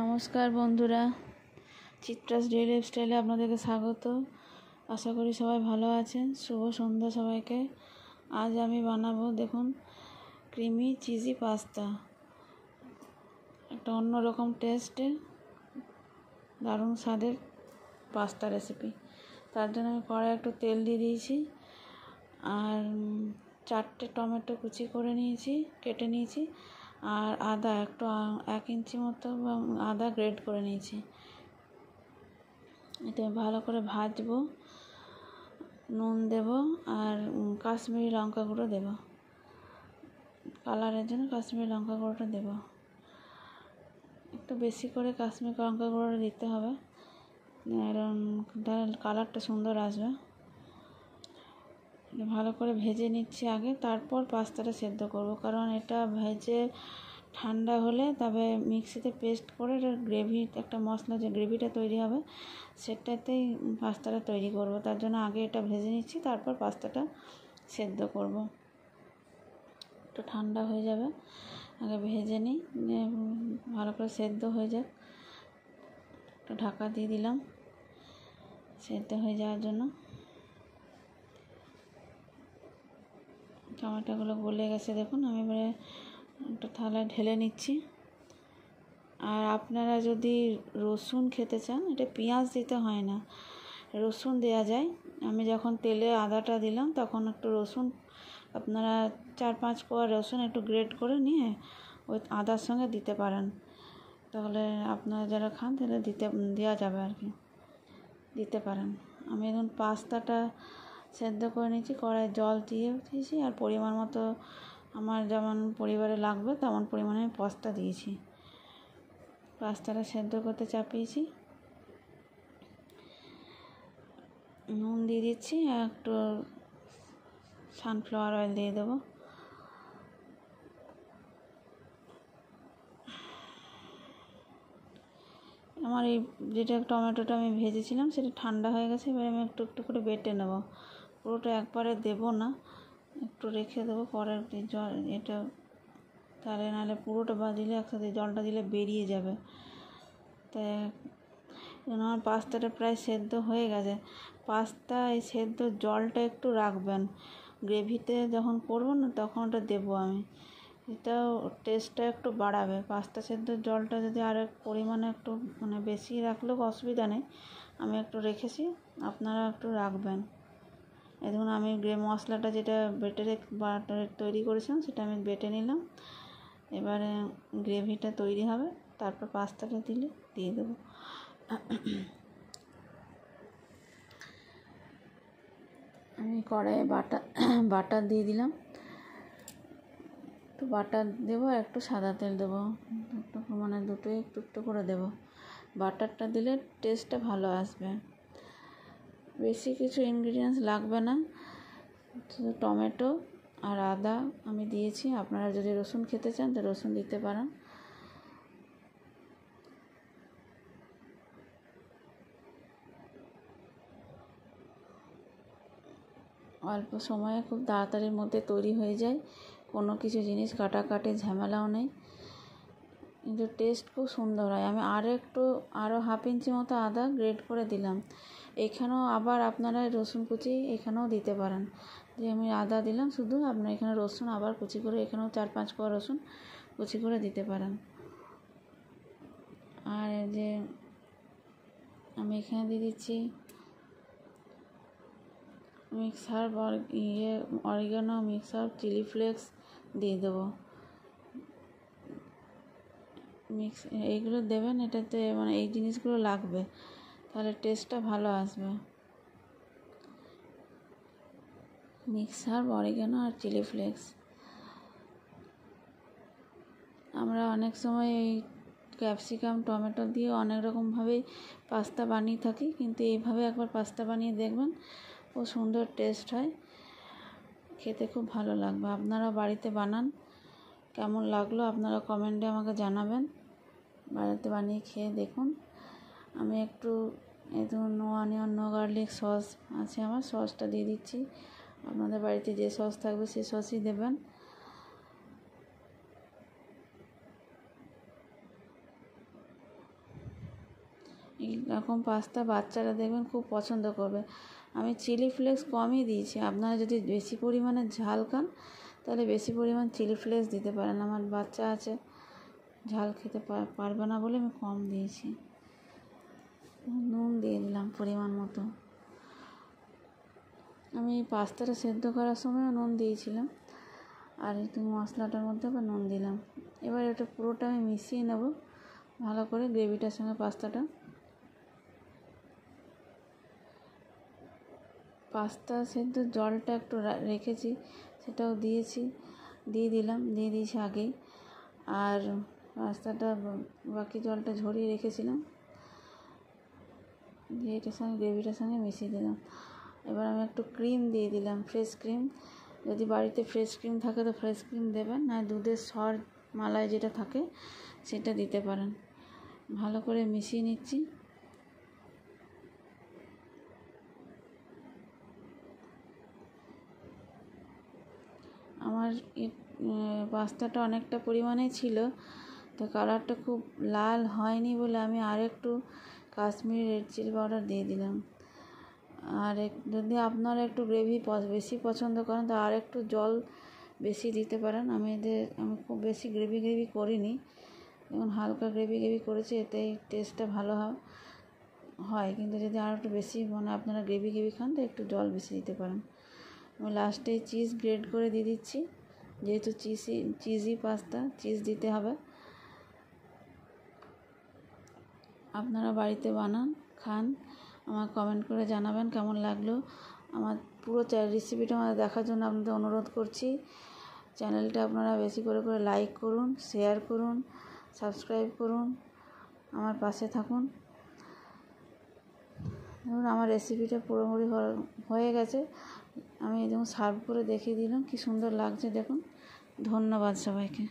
নমস্কার বন্ধুরা, চিত্রাস ডেইলি লাইফস্টাইলে আপনাদেরকে স্বাগত। আশা করি সবাই ভালো আছেন। শুভ সন্ধ্যা সবাইকে। আজ আমি বানাবো, দেখুন, ক্রিমি চিজি পাস্তা। একটা অন্যরকম টেস্টে দারুণ স্বাদের পাস্তা রেসিপি। তার জন্য আমি কড়াই একটু তেল দিয়ে দিয়েছি, আর 4টে টমেটো কুচি করে নিয়েছি, কেটে নিয়েছি, আর আদা একটু 1 ইঞ্চি মতো আদা গ্রেট করে নিয়েছি। এটা ভালো করে ভাজবো। নুন দেব আর কাশ্মীরি লঙ্কা গুঁড়ো দেব, কালারের জন্য কাশ্মীরি লঙ্কা গুঁড়োটা দেব। একটু বেশি করে কাশ্মীরি লঙ্কা গুঁড়োটা দিতে হবে, তাহলে কালারটা সুন্দর আসবে। ভালো করে ভেজে নিচ্ছি আগে, তারপর পাস্তাটা সেদ্ধ করব, কারণ এটা ভেজে ঠান্ডা হলে তবে মিক্সিতে পেস্ট করে গ্রেভি, একটা মশলা যে গ্রেভিটা তৈরি হবে সেটাতেই পাস্তাটা তৈরি করব। তার জন্য আগে এটা ভেজে নিচ্ছি, তারপর পাস্তাটা সেদ্ধ করব। একটু ঠান্ডা হয়ে যাবে, আগে ভেজে নিই, ভালো করে সেদ্ধ হয়ে যাক। একটু ঢাকা দিয়ে দিলাম সেদ্ধ হয়ে যাওয়ার জন্য। টমেটোগুলো গলে গেছে, দেখুন। আমি এবারে একটা থালায় ঢেলে নিচ্ছি। আর আপনারা যদি রসুন খেতে চান, এটা পেঁয়াজ দিতে হয় না, রসুন দেওয়া যায়। আমি যখন তেলে আদাটা দিলাম তখন একটু রসুন, আপনারা 4-5 কোয়া রসুন একটু গ্রেট করে নিয়ে ওই আদার সঙ্গে দিতে পারেন। তাহলে আপনারা যারা খান তাহলে দেওয়া যাবে আর কি, দিতে পারেন। আমি এখন পাস্তাটা সেদ্ধ করে নিয়েছি, কড়াই জল দিয়েছি, আর পরিমাণ মতো আমার যেমন পরিবারে লাগবে তেমন পরিমাণে আমি পাস্তা দিয়েছি। পাস্তাটা সেদ্ধ করতে চাপিয়েছি। নুন দিয়ে দিচ্ছি, আর একটু সানফ্লাওয়ার অয়েল দিয়ে দেবো। আমার এই যেটা টমেটোটা আমি ভেজেছিলাম সেটা ঠান্ডা হয়ে গেছে। এবার আমি একটু একটু করে বেটে নেব, পুরোটা একবারে দেবো না, একটু রেখে দেবো পরের জল এটা, তাহলে নাহলে পুরোটা দিলে একসাথে জলটা দিলে বেরিয়ে যাবে। তাই আমার পাস্তাটা প্রায় সেদ্ধ হয়ে গেছে। পাস্তা এই সেদ্ধ জলটা একটু রাখবেন, গ্রেভিতে যখন করবো না তখন ওটা দেবো আমি, এটাও টেস্টটা একটু বাড়াবে। পাস্তা সেদ্ধ জলটা যদি আর এক পরিমাণে একটু বেশি রাখলেও অসুবিধা নেই, আমি একটু রেখেছি, আপনারা একটু রাখবেন। এই ধরুন আমি মশলাটা যেটা তৈরি করেছিলাম সেটা আমি বেটে নিলাম। এবারে গ্রেভিটা তৈরি হবে, তারপর পাস্তাটা দিয়ে দেবো। আমি কড়াইয়ে বাটার দিয়ে দিলাম, একটু বাটার দেবো আর একটু সাদা তেল দেবো, দুটোই একটু একটু করে দেবো। বাটারটা দিলে টেস্টটা ভালো আসবে। বেশি কিছু ইনগ্রিডিয়েন্টস লাগবে না, শুধু টমেটো আর আদা আমি দিয়েছি। আপনারা যদি রসুন খেতে চান তো রসুন দিতে পারেন। অল্প সময়ে খুব তাড়াতাড়ির মধ্যে তৈরি হয়ে যায়, কোনো কিছু জিনিস কাটাকাটি ঝামেলাও নেই, কিন্তু টেস্ট খুব সুন্দর হয়। আমি আরও 1/2 ইঞ্চি মতো আদা গ্রেট করে দিলাম। এখানেও আবার আপনারা রসুন কুচি এখানেও দিতে পারেন, যে আমি আদা দিলাম শুধু, আপনার এখানে রসুন আবার কুচি করে এখানেও 4-5 কোয়া রসুন কুচি করে দিতে পারেন। আর যে আমি এখানে দিয়ে দিচ্ছি mixer oregano, mixer chilli flakes দিয়ে দেবো। এইগুলো দেবেন, এটাতে এই জিনিসগুলো লাগবে, তাহলে টেস্টটা ভালো আসবে। মিক্সার অরিগানো আর চিলি ফ্লেক্স। আমরা অনেক সময় এই ক্যাপসিকাম টমেটো দিয়ে অনেক রকমভাবেই পাস্তা বানিয়ে থাকি, কিন্তু এইভাবে একবার পাস্তা বানিয়ে দেখবেন, খুব সুন্দর টেস্ট হয়, খেতে খুব ভালো লাগবে। আপনারাও বাড়িতে বানান, কেমন লাগলো আপনারা কমেন্টে আমাকে জানাবেন। বাড়িতে বানিয়ে খেয়ে দেখুন। আমি একটু no onion no garlic sauce আছে আমার, সসটা দিয়ে দিচ্ছি। আপনাদের বাড়িতে যে সস থাকবে সেই সসই দেবেন। এইরকম পাস্তা বাচ্চারা দেখবেন খুব পছন্দ করবে। আমি চিলি ফ্লেক্স কমই দিয়েছি, আপনারা যদি বেশি পরিমাণে ঝাল খান তাহলে বেশি পরিমাণ চিলি ফ্লেক্স দিতে পারেন। আমার বাচ্চা আছে, ঝাল খেতে পারবে না বলে আমি কম দিয়েছি। নুন দিয়ে দিলাম পরিমাণ মতো। আমি পাস্তাটা সেদ্ধ করার সময়ও নুন দিয়েছিলাম, আর একটু মশলাটার মধ্যে আবার নুন দিলাম। এবার এটা পুরোটা আমি মিশিয়ে নেব ভালো করে গ্রেভিটার সঙ্গে পাস্তাটা। পাস্তা সেদ্ধ জলটা একটু রেখেছি, সেটাও দিয়ে দিয়েছি আগেই। আর পাস্তাটা বাকি জলটা ঝরিয়ে রেখেছিলাম, দিয়ে এটার সঙ্গে গ্রেভিটার সঙ্গে মিশিয়ে দিলাম। এবার আমি একটু ক্রিম দিয়ে দিলাম, ফ্রেশ ক্রিম। যদি বাড়িতে ফ্রেশ ক্রিম থাকে তো ফ্রেশ ক্রিম দেবেন, না দুধের সর মালাই যেটা থাকে সেটা দিতে পারেন। ভালো করে মিশিয়ে নিচ্ছি। আমার পাস্তাটা অনেকটা পরিমাণেই ছিল, তো কালারটা খুব লাল হয়নি বলে আমি আরেকটু কাশ্মীরি রেড চিলি পাউডার দিয়ে দিলাম। আর যদি আপনারা একটু গ্রেভি বেশি পছন্দ করেন তো আর একটু জল বেশি দিতে পারেন। আমি খুব বেশি গ্রেভি করিনি, এবং হালকা গ্রেভি করেছি, এতেই টেস্টটা ভালো হয়। কিন্তু যদি আর একটু বেশি আপনারা গ্রেভি খান তো একটু জল বেশি দিতে পারেন। আমি লাস্টে চিজ গ্রেট করে দিয়ে দিচ্ছি, যেহেতু চিজি পাস্তা, চিজ দিতে হবে। আপনারা বাড়িতে বানান, খান, আমার কমেন্ট করে জানাবেন কেমন লাগলো। আমার পুরো রেসিপিটা আমাদের দেখার জন্য আপনাদের অনুরোধ করছি। চ্যানেলটা আপনারা বেশি করে লাইক করুন, শেয়ার করুন, সাবস্ক্রাইব করুন, আমার পাশে থাকুন। ধরুন আমার রেসিপিটা পুরোপুরি হয়ে গেছে, আমি যেমন সার্ভ করে দেখিয়ে দিলাম, কি সুন্দর লাগছে দেখুন। ধন্যবাদ সবাইকে।